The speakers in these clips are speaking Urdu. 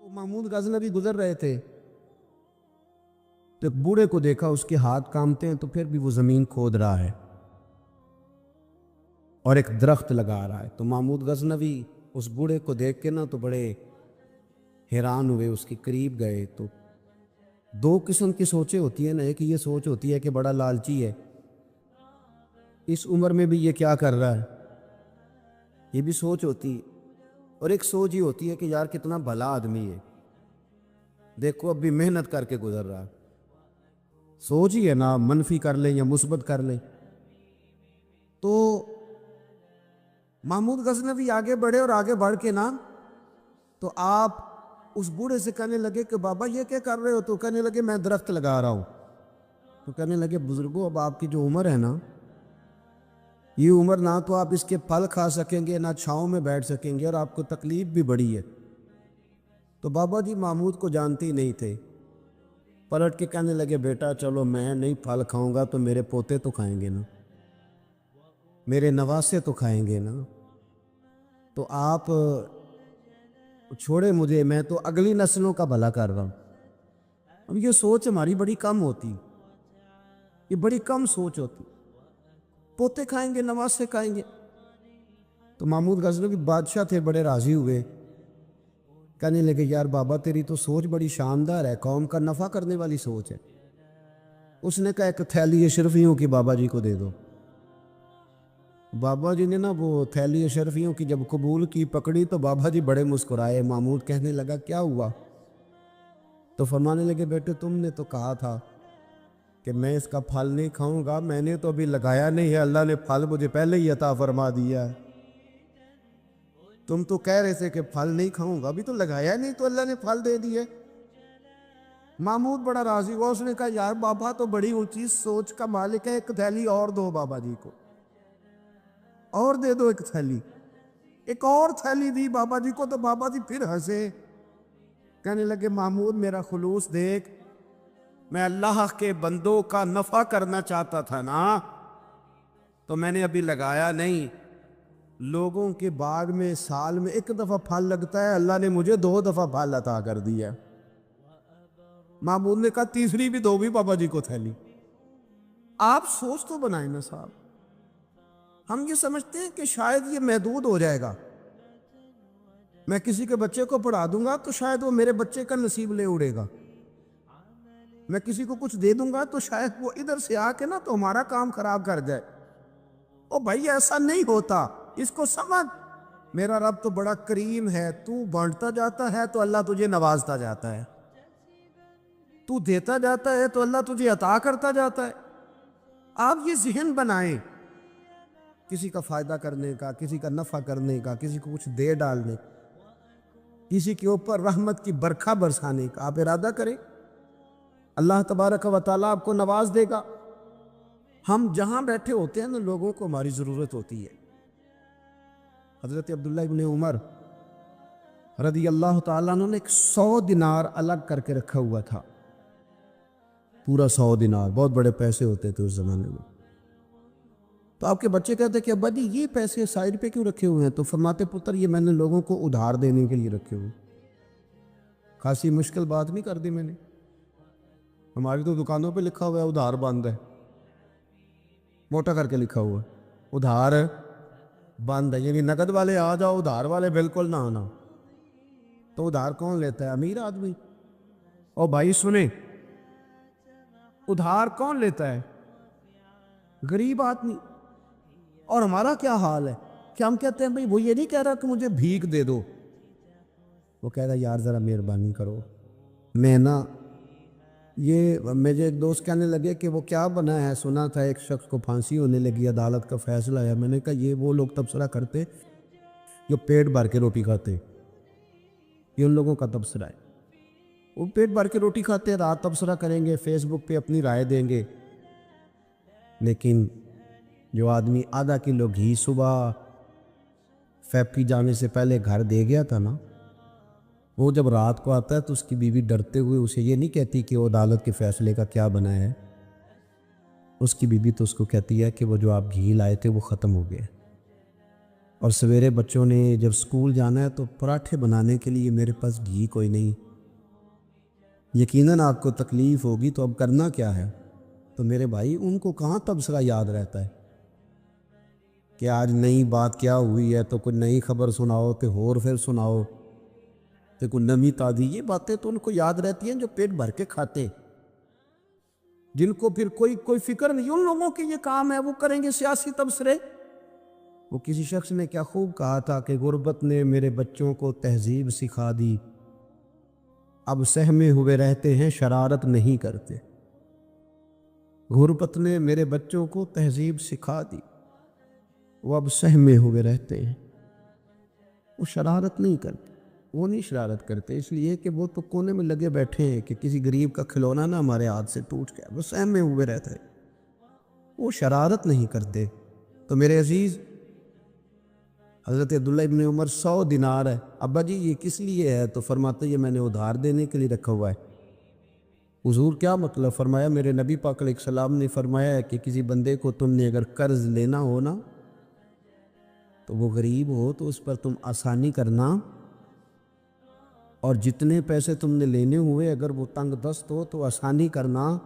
محمود غزنوی گزر رہے تھے تو ایک بوڑھے کو دیکھا، اس کے ہاتھ کامتے ہیں تو پھر بھی وہ زمین کھود رہا ہے اور ایک درخت لگا رہا ہے۔ تو محمود غزنوی اس بوڑھے کو دیکھ کے تو بڑے حیران ہوئے، اس کے قریب گئے۔ تو دو قسم کی سوچیں ہوتی ہیں نا، ایک یہ سوچ ہوتی ہے کہ بڑا لالچی ہے، اس عمر میں بھی یہ کیا کر رہا ہے، یہ بھی سوچ ہوتی ہے، اور ایک سوچ یہ ہوتی ہے کہ یار کتنا بھلا آدمی ہے، دیکھو اب بھی محنت کر کے گزر رہا ہے۔ سوچ ہی ہے نا، منفی کر لیں یا مثبت کر لیں۔ تو محمود غزنوی آگے بڑھے اور آگے بڑھ کے تو آپ اس بوڑھے سے کہنے لگے کہ بابا یہ کیا کر رہے ہو؟ تو کہنے لگے میں درخت لگا رہا ہوں۔ تو کہنے لگے بزرگوں اب آپ کی جو عمر ہے نا، یہ عمر نہ تو آپ اس کے پھل کھا سکیں گے، نہ چھاؤں میں بیٹھ سکیں گے، اور آپ کو تکلیف بھی بڑی ہے۔ تو بابا جی محمود کو جانتے ہی نہیں تھے، پلٹ کے کہنے لگے بیٹا چلو میں نہیں پھل کھاؤں گا تو میرے پوتے تو کھائیں گے نا، میرے نواسے تو کھائیں گے نا، تو آپ چھوڑے مجھے، میں تو اگلی نسلوں کا بھلا کر رہا ہوں۔ اب یہ سوچ ہماری بڑی کم ہوتی، یہ بڑی کم سوچ ہوتی، پوتے کھائیں گے نواسے کھائیں گے۔ تو محمود غزنوی بادشاہ تھے، بڑے راضی ہوئے، کہنے لگے یار بابا تیری تو سوچ بڑی شاندار ہے، قوم کا نفع کرنے والی سوچ ہے۔ اس نے کہا ایک تھیلی اشرفیوں کی بابا جی کو دے دو۔ بابا جی نے وہ تھیلی اشرفیوں کی جب قبول کی، پکڑی، تو بابا جی بڑے مسکرائے۔ محمود کہنے لگا کیا ہوا؟ تو فرمانے لگے بیٹے تم نے تو کہا تھا کہ میں اس کا پھل نہیں کھاؤں گا، میں نے تو ابھی لگایا نہیں ہے، اللہ نے پھل مجھے پہلے ہی عطا فرما دیا ہے۔ تم تو کہہ رہے تھے کہ پھل نہیں کھاؤں گا، ابھی تو لگایا نہیں تو اللہ نے پھل دے دیے۔ محمود بڑا راضی ہوا، اس نے کہا یار بابا تو بڑی اونچی سوچ کا مالک ہے، ایک تھیلی اور دو بابا جی کو، اور دے دو ایک تھیلی۔ ایک اور تھیلی دی بابا جی کو، تو بابا جی پھر ہنسے، کہنے لگے محمود میرا خلوص دیکھ، میں اللہ کے بندوں کا نفع کرنا چاہتا تھا نا، تو میں نے ابھی لگایا نہیں۔ لوگوں کے باغ میں سال میں ایک دفعہ پھل لگتا ہے، اللہ نے مجھے 2 دفعہ پھل عطا کر دیا۔ محمود نے کہا تیسری بھی دو بھی بابا جی کو تھیلی۔ آپ سوچ تو بنائیں نا صاحب، ہم یہ سمجھتے ہیں کہ شاید یہ محدود ہو جائے گا، میں کسی کے بچے کو پڑھا دوں گا تو شاید وہ میرے بچے کا نصیب لے اڑے گا، میں کسی کو کچھ دے دوں گا تو شاید وہ ادھر سے آ کے تو ہمارا کام خراب کر جائے۔ او بھائی ایسا نہیں ہوتا، اس کو سمجھ، میرا رب تو بڑا کریم ہے، تو بانٹتا جاتا ہے تو اللہ تجھے نوازتا جاتا ہے، تو دیتا جاتا ہے تو اللہ تجھے عطا کرتا جاتا ہے۔ آپ یہ ذہن بنائیں، کسی کا فائدہ کرنے کا، کسی کا نفع کرنے کا، کسی کو کچھ دے ڈالنے، کسی کے اوپر رحمت کی برکھا برسانے کا آپ ارادہ کریں، اللہ تبارک و تعالیٰ آپ کو نواز دے گا۔ ہم جہاں بیٹھے ہوتے ہیں لوگوں کو ہماری ضرورت ہوتی ہے۔ حضرت عبداللہ ابن عمر رضی اللہ تعالیٰ عنہ نے 100 دینار الگ کر کے رکھا ہوا تھا، پورا 100 دینار، بہت بڑے پیسے ہوتے تھے اس زمانے میں۔ تو آپ کے بچے کہتے کہ ابا جی یہ پیسے سائڈ پہ کیوں رکھے ہوئے ہیں؟ تو فرماتے پتر یہ میں نے لوگوں کو ادھار دینے کے لیے رکھے ہوئے، خاصی مشکل بات نہیں کر دی میں نے، ہماری تو دکانوں پہ لکھا ہوا ہے ادھار بند ہے، موٹا کر کے لکھا ہوا ہے ادھار بند ہے، یعنی نقد والے آ جاؤ، ادھار والے بالکل نہ آنا۔ تو ادھار کون لیتا ہے؟ امیر آدمی۔ اور بھائی سنیں، ادھار کون لیتا ہے؟ غریب آدمی۔ اور ہمارا کیا حال ہے کہ ہم کہتے ہیں بھئی وہ یہ نہیں کہہ رہا کہ مجھے بھیک دے دو، وہ کہہ رہا یار ذرا مہربانی کرو، میں یہ مجھے ایک دوست کہنے لگے کہ وہ کیا بنا ہے، سنا تھا ایک شخص کو پھانسی ہونے لگی، عدالت کا فیصلہ ہے۔ میں نے کہا یہ وہ لوگ تبصرہ کرتے جو پیٹ بھر کے روٹی کھاتے، یہ ان لوگوں کا تبصرہ ہے، وہ پیٹ بھر کے روٹی کھاتے، رات تبصرہ کریں گے، فیس بک پہ اپنی رائے دیں گے۔ لیکن جو آدمی آدھا کلو گھی صبح فیکٹری جانے سے پہلے گھر دے گیا تھا نا، وہ جب رات کو آتا ہے تو اس کی بیوی ڈرتے ہوئے اسے یہ نہیں کہتی کہ وہ عدالت کے فیصلے کا کیا بنا ہے، اس کی بیوی تو اس کو کہتی ہے کہ وہ جو آپ گھی لائے تھے وہ ختم ہو گیا۔ اور سویرے بچوں نے جب سکول جانا ہے تو پراٹھے بنانے کے لیے میرے پاس گھی کوئی نہیں. یقیناً آپ کو تکلیف ہوگی تو اب کرنا کیا ہے؟ تو میرے بھائی ان کو کہاں تبصرہ یاد رہتا ہے کہ آج نئی بات کیا ہوئی ہے تو کوئی نئی خبر سناؤ تو اور پھر سناؤ تو کوئی نمی تازی. یہ باتیں تو ان کو یاد رہتی ہیں جو پیٹ بھر کے کھاتے، جن کو پھر کوئی فکر نہیں. ان لوگوں کے یہ کام ہے، وہ کریں گے سیاسی تبصرے. وہ کسی شخص نے کیا خوب کہا تھا کہ غربت نے میرے بچوں کو تہذیب سکھا دی، اب سہمے ہوئے رہتے ہیں شرارت نہیں کرتے. غربت نے میرے بچوں کو تہذیب سکھا دی، وہ اب سہمے ہوئے رہتے ہیں، وہ شرارت نہیں کرتے. وہ نہیں شرارت کرتے اس لیے کہ وہ تو کونے میں لگے بیٹھے ہیں کہ کسی غریب کا کھلونا نہ ہمارے ہاتھ سے ٹوٹ گیا، وہ سہمے ہوئے رہتے ہیں، وہ شرارت نہیں کرتے. تو میرے عزیز، حضرت عبداللہ ابن عمر 100 دینار ہے. ابا جی یہ کس لیے ہے؟ تو فرماتے یہ میں نے ادھار دینے کے لیے رکھا ہوا ہے. حضور کیا مطلب؟ فرمایا میرے نبی پاک علیہ السلام نے فرمایا ہے کہ کسی بندے کو تم نے اگر قرض لینا ہو نا تو وہ غریب ہو تو اس پر تم آسانی کرنا، اور جتنے پیسے تم نے لینے ہوئے اگر وہ تنگ دست ہو تو آسانی کرنا.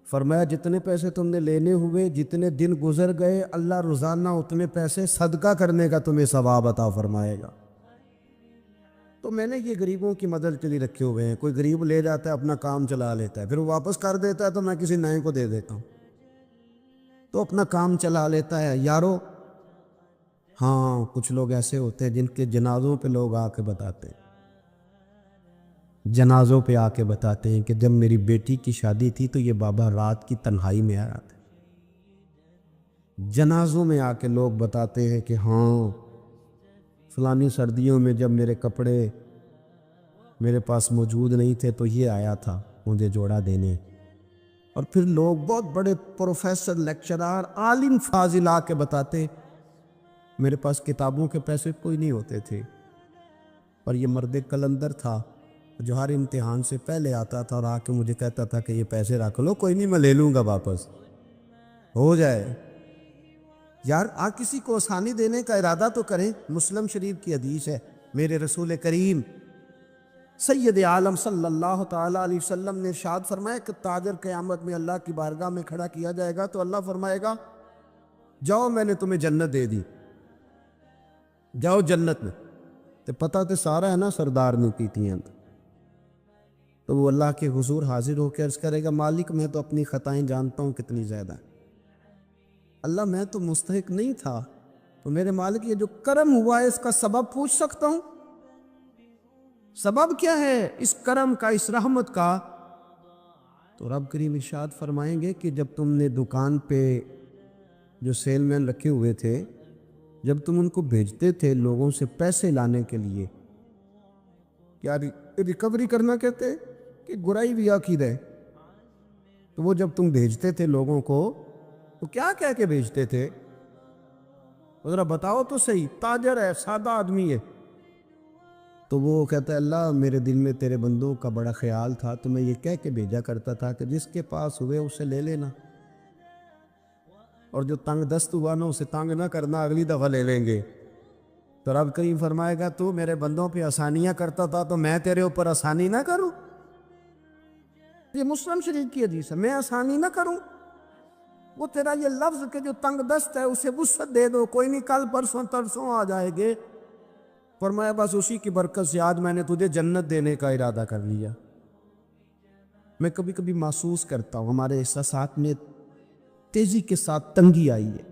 فرمایا جتنے پیسے تم نے لینے ہوئے جتنے دن گزر گئے اللہ روزانہ اتنے پیسے صدقہ کرنے کا تمہیں ثواب عطا فرمائے گا. تو میں نے یہ غریبوں کی مدد کے لیے رکھے ہوئے ہیں. کوئی غریب لے جاتا ہے اپنا کام چلا لیتا ہے، پھر وہ واپس کر دیتا ہے تو میں کسی نئے کو دے دیتا ہوں، تو اپنا کام چلا لیتا ہے. یارو ہاں کچھ لوگ ایسے ہوتے ہیں جن کے جنازوں پہ لوگ آ کے بتاتے ہیں، جنازوں پہ آ کے بتاتے ہیں کہ جب میری بیٹی کی شادی تھی تو یہ بابا رات کی تنہائی میں آیا تھا. جنازوں میں آ کے لوگ بتاتے ہیں کہ ہاں فلانی سردیوں میں جب میرے کپڑے میرے پاس موجود نہیں تھے تو یہ آیا تھا مجھے جوڑا دینے. اور پھر لوگ بہت بڑے پروفیسر، لیکچرار، عالم فاضل آ کے بتاتے میرے پاس کتابوں کے پیسے کوئی نہیں ہوتے تھے، اور یہ مرد کلندر تھا جو ہر امتحان سے پہلے آتا تھا اور آ کے مجھے کہتا تھا کہ یہ پیسے رکھ لو، کوئی نہیں میں لے لوں گا واپس ہو جائے. یار کسی کو آسانی دینے کا ارادہ تو کریں. مسلم شریف کی حدیث ہے، میرے رسول کریم سید عالم صلی اللہ تعالیٰ علیہ وسلم نے ارشاد فرمایا کہ تاجر قیامت میں اللہ کی بارگاہ میں کھڑا کیا جائے گا تو اللہ فرمائے گا جاؤ میں نے تمہیں جنت دے دی، جاؤ جنت میں. تو پتہ تو سارا ہے نا سردار نے کی تھی. تو وہ اللہ کے حضور حاضر ہو کے عرض کرے گا مالک میں تو اپنی خطائیں جانتا ہوں کتنی زیادہ، اللہ میں تو مستحق نہیں تھا، تو میرے مالک یہ جو کرم ہوا ہے اس کا سبب پوچھ سکتا ہوں؟ سبب کیا ہے اس کرم کا، اس رحمت کا؟ تو رب کریم ارشاد فرمائیں گے کہ جب تم نے دکان پہ جو سیل مین رکھے ہوئے تھے، جب تم ان کو بھیجتے تھے لوگوں سے پیسے لانے کے لیے، کیا ریکوری کرنا کہتے کہ گرائی بھی عقید ہے، تو وہ جب تم بھیجتے تھے لوگوں کو تو کیا کہہ کے بھیجتے تھے؟ ذرا بتاؤ تو صحیح. تاجر ہے، سادہ آدمی ہے، تو وہ کہتا ہے اللہ میرے دل میں تیرے بندوں کا بڑا خیال تھا تو میں یہ کہہ کے بھیجا کرتا تھا کہ جس کے پاس ہوئے اسے لے لینا، اور جو تنگ دست ہوا نا اسے تنگ نہ کرنا، اگلی دفعہ لے لیں گے. تو رب کریم فرمائے گا تو میرے بندوں پہ آسانیاں کرتا تھا تو میں تیرے اوپر آسانی نہ کروں؟ یہ مسلم شریف کی حدیث ہے، میں آسانی نہ کروں؟ وہ تیرا یہ لفظ کہ جو تنگ دست ہے اسے وسعت دے دو، کوئی نہیں کل پرسوں ترسوں آ جائے گے. فرمایا بس اسی کی برکت سے آج میں نے تجھے جنت دینے کا ارادہ کر لیا. میں کبھی کبھی محسوس کرتا ہوں ہمارے احساسات میں تیزی کے ساتھ تنگی آئی ہے،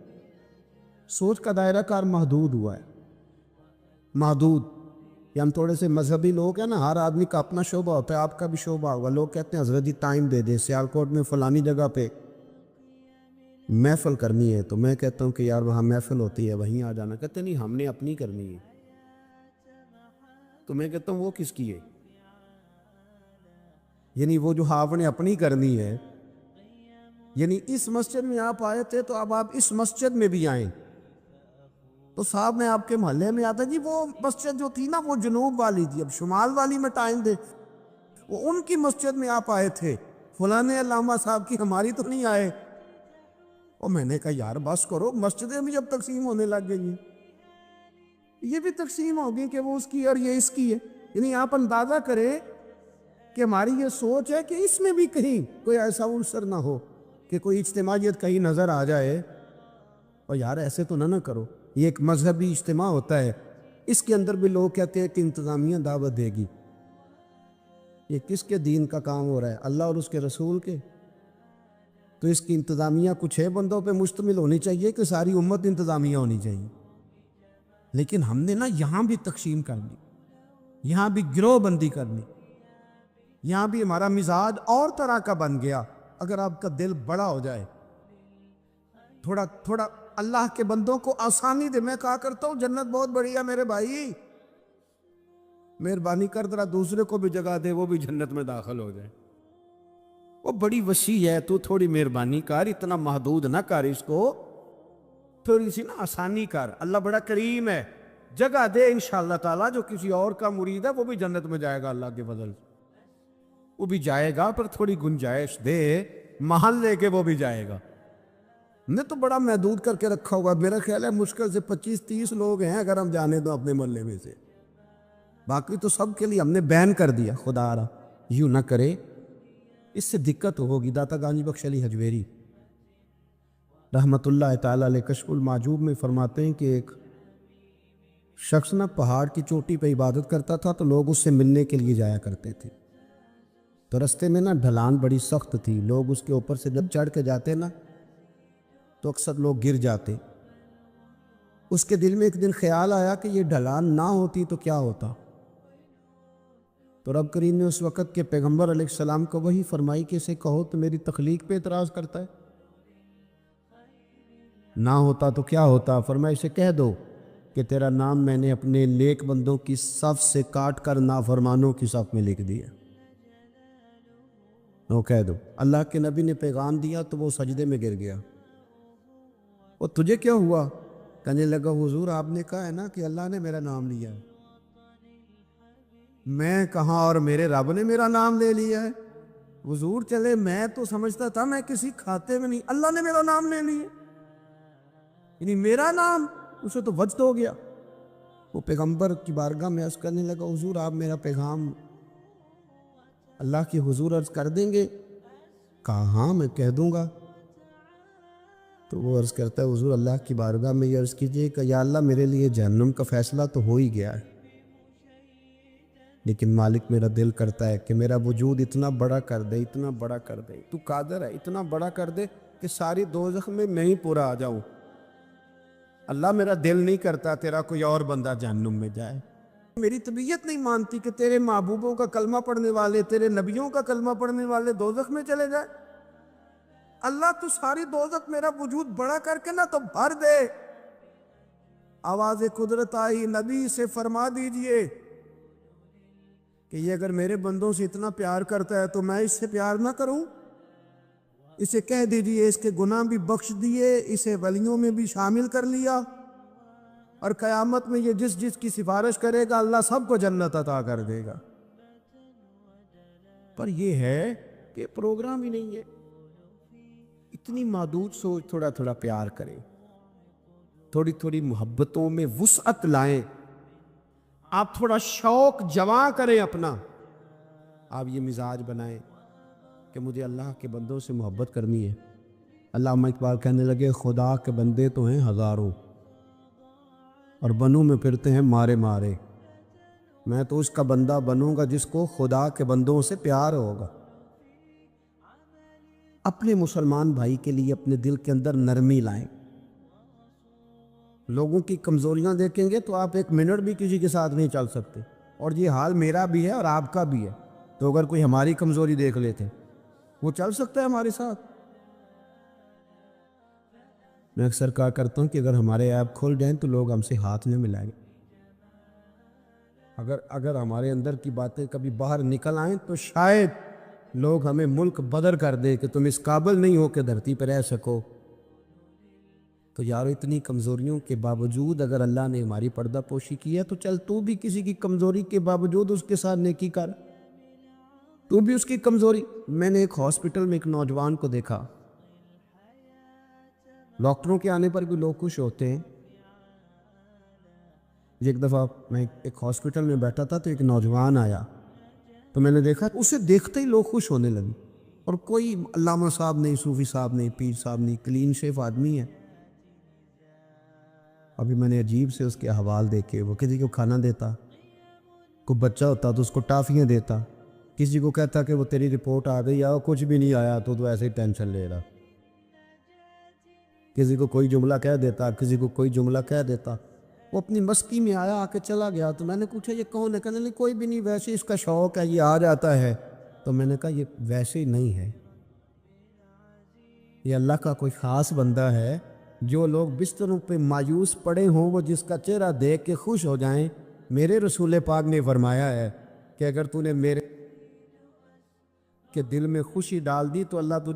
سوچ کا دائرہ کار محدود ہوا ہے. محدود کہ ہم تھوڑے سے مذہبی لوگ ہیں نا، ہر آدمی کا اپنا شعبہ ہوتا ہے، آپ کا بھی شعبہ ہوگا. لوگ کہتے ہیں حضرت جی ٹائم دے دیں، سیالکوٹ میں فلانی جگہ پہ محفل کرنی ہے، تو میں کہتا ہوں کہ یار وہاں محفل ہوتی ہے وہیں آ جانا. کہتے نہیں ہم نے اپنی کرنی ہے. تو میں کہتا ہوں وہ کس کی ہے؟ یعنی وہ جو آپ نے اپنی کرنی ہے، یعنی اس مسجد میں آپ آئے تھے تو اب آپ اس مسجد میں بھی آئیں. تو صاحب میں آپ کے محلے میں آتا جی وہ مسجد جو تھی نا وہ جنوب والی تھی، اب شمال والی میں ٹائم دے. وہ ان کی مسجد میں آپ آئے تھے، فلانے علامہ صاحب کی، ہماری تو نہیں آئے. اور میں نے کہا یار بس کرو، مسجدیں بھی جب تقسیم ہونے لگ گئی ہیں یہ بھی تقسیم ہوگی کہ وہ اس کی اور یہ اس کی ہے. یعنی آپ اندازہ کریں کہ ہماری یہ سوچ ہے کہ اس میں بھی کہیں کوئی ایسا عنصر نہ ہو کہ کوئی اجتماعیت کہیں نظر آ جائے. اور یار ایسے تو نہ کرو. یہ ایک مذہبی اجتماع ہوتا ہے, اس کے اندر بھی لوگ کہتے ہیں کہ انتظامیہ دعوت دے گی. یہ کس کے دین کا کام ہو رہا ہے؟ اللہ اور اس کے رسول کے. تو اس کی انتظامیہ کچھ 6 بندوں پہ مشتمل ہونی چاہیے کہ ساری امت انتظامیہ ہونی چاہیے؟ لیکن ہم نے نا یہاں بھی تقسیم کر دی, یہاں بھی گروہ بندی کرنی, یہاں بھی ہمارا مزاج اور طرح کا بن گیا. اگر آپ کا دل بڑا ہو جائے, تھوڑا اللہ کے بندوں کو آسانی دے. میں کہا کرتا ہوں جنت بہت بڑی ہے میرے بھائی, مہربانی کر ذرا دوسرے کو بھی جگہ دے, وہ بھی جنت میں داخل ہو جائے. وہ بڑی وسیع ہے, تو تھوڑی مہربانی کر, اتنا محدود نہ کر اس کو, تھوڑی سی نا آسانی کر. اللہ بڑا کریم ہے, جگہ دے انشاءاللہ تعالیٰ. جو کسی اور کا مرید ہے وہ بھی جنت میں جائے گا اللہ کے فضل سے, وہ بھی جائے گا, پر تھوڑی گنجائش دے, محل لے کے وہ بھی جائے گا. نے تو بڑا محدود کر کے رکھا ہوا. میرا خیال ہے مشکل سے 25-30 لوگ ہیں اگر ہم جانے تو اپنے محلے میں سے, باقی تو سب کے لیے ہم نے بین کر دیا. خدا را یوں نہ کرے, اس سے دقت ہوگی. داتا گانجی بخش علی حجویری رحمت اللہ تعالیٰ علیہ کشف المعجوب میں فرماتے ہیں کہ ایک شخص نہ پہاڑ کی چوٹی پہ عبادت کرتا تھا, تو لوگ اس سے ملنے کے لیے جایا کرتے تھے. تو رستے میں نا ڈھلان بڑی سخت تھی, لوگ اس کے اوپر سے جب چڑھ کے جاتے نا تو اکثر لوگ گر جاتے. اس کے دل میں ایک دن خیال آیا کہ یہ ڈھلان نہ ہوتی تو کیا ہوتا. تو رب کریم نے اس وقت کے پیغمبر علیہ السلام کو وہی فرمائی کہ اسے کہو تو میری تخلیق پہ اعتراض کرتا ہے, نہ ہوتا تو کیا ہوتا. فرمایا اسے کہہ دو کہ تیرا نام میں نے اپنے نیک بندوں کی صف سے کاٹ کر نافرمانوں کی صف میں لکھ دیا. وہ کہہ دو. اللہ کے نبی نے پیغام دیا تو وہ سجدے میں گر گیا. وہ تجھے کیا ہوا؟ کہنے لگا حضور آپ نے کہا ہے نا کہ اللہ نے میرا نام لیا ہے. میں کہاں, اور میرے رب نے میرا نام لے لیا ہے. حضور چلے, میں تو سمجھتا تھا میں کسی کھاتے میں نہیں, اللہ نے میرا نام لے لیا, یعنی میرا نام. اسے تو وجد ہو گیا. وہ پیغمبر کی بارگاہ میں عرض کرنے لگا حضور آپ میرا پیغام اللہ کی حضور عرض کر دیں گے؟ کہا ہاں میں کہہ دوں گا. تو وہ عرض کرتا ہے حضور اللہ کی بارگاہ میں یہ عرض کیجئے کہ یا اللہ میرے لیے جہنم کا فیصلہ تو ہو ہی گیا ہے, لیکن مالک میرا دل کرتا ہے کہ میرا وجود اتنا بڑا کر دے, اتنا بڑا کر دے, تو قادر ہے اتنا بڑا کر دے کہ ساری دوزخ میں ہی پورا آ جاؤں. اللہ میرا دل نہیں کرتا تیرا کوئی اور بندہ جہنم میں جائے. میری طبیعت نہیں مانتی کہ تیرے محبوبوں کا کلمہ پڑھنے والے, تیرے نبیوں کا کلمہ پڑھنے والے دوزخ میں چلے جائے. اللہ تو ساری دوزخ میرا وجود بڑا کر کے نہ تو بھر دے. آواز قدرت آئی, نبی سے فرما دیجئے کہ یہ اگر میرے بندوں سے اتنا پیار کرتا ہے تو میں اس سے پیار نہ کروں. اسے کہہ دیجئے اس کے گناہ بھی بخش دیے, اسے ولیوں میں بھی شامل کر لیا, اور قیامت میں یہ جس کی سفارش کرے گا اللہ سب کو جنت عطا کر دے گا. پر یہ ہے کہ پروگرام ہی نہیں ہے. اتنی محدود سوچ. تھوڑا تھوڑا پیار کریں, تھوڑی تھوڑی محبتوں میں وسعت لائیں. آپ تھوڑا شوق جمع کریں اپنا. آپ یہ مزاج بنائیں کہ مجھے اللہ کے بندوں سے محبت کرنی ہے. علامہ اقبال کہنے لگے خدا کے بندے تو ہیں ہزاروں, اور بنوں میں پھرتے ہیں مارے مارے. میں تو اس کا بندہ بنوں گا جس کو خدا کے بندوں سے پیار ہوگا. اپنے مسلمان بھائی کے لیے اپنے دل کے اندر نرمی لائیں. لوگوں کی کمزوریاں دیکھیں گے تو آپ 1 منٹ بھی کسی کے ساتھ نہیں چل سکتے, اور یہ حال میرا بھی ہے اور آپ کا بھی ہے. تو اگر کوئی ہماری کمزوری دیکھ لیتے وہ چل سکتا ہے ہمارے ساتھ. میں اکثر کہا کرتا ہوں کہ اگر ہمارے عیب کھل جائیں تو لوگ ہم سے ہاتھ نہ ملائیں. اگر ہمارے اندر کی باتیں کبھی باہر نکل آئیں تو شاید لوگ ہمیں ملک بدر کر دے کہ تم اس قابل نہیں ہو کہ دھرتی پہ رہ سکو. تو یارو اتنی کمزوریوں کے باوجود اگر اللہ نے ہماری پردہ پوشی کی ہے تو چل تو بھی کسی کی کمزوری کے باوجود اس کے ساتھ نیکی کر. تو بھی اس کی کمزوری. میں نے ایک ہاسپٹل میں ایک نوجوان کو دیکھا, ڈاکٹروں کے آنے پر بھی لوگ خوش ہوتے ہیں, ایک دفعہ میں ایک ہاسپٹل میں بیٹھا تھا تو ایک نوجوان آیا، تو میں نے دیکھا اسے دیکھتے ہی لوگ خوش ہونے لگے، اور کوئی علامہ صاحب نہیں، صوفی صاحب نہیں، پیر صاحب نہیں، کلین شیف آدمی ہے۔ ابھی میں نے عجیب سے اس کے احوال دیکھے، وہ کسی کو کھانا دیتا، کوئی بچہ ہوتا تو اس کو ٹافیاں دیتا، کسی کو کہتا کہ وہ تیری رپورٹ آ گئی اور کچھ بھی نہیں آیا تو ایسے ہی ٹینشن لے رہا، کسی کو کوئی جملہ کہہ دیتا، کسی کو کوئی جملہ کہہ دیتا۔ وہ اپنی مستی میں آیا، آ کے چلا گیا، تو میں نے پوچھا یہ کون ہے؟ کہنے نہیں کوئی بھی نہیں، ویسے اس کا شوق ہے، یہ آ جاتا ہے۔ تو میں نے کہا یہ ویسے ہی نہیں ہے، یہ اللہ کا کوئی خاص بندہ ہے۔ جو لوگ بستروں پہ مایوس پڑے ہوں، وہ جس کا چہرہ دیکھ کے خوش ہو جائیں۔ میرے رسول پاک نے فرمایا ہے کہ اگر تو نے میرے کے دل میں خوشی ڈال دی تو اللہ تجھے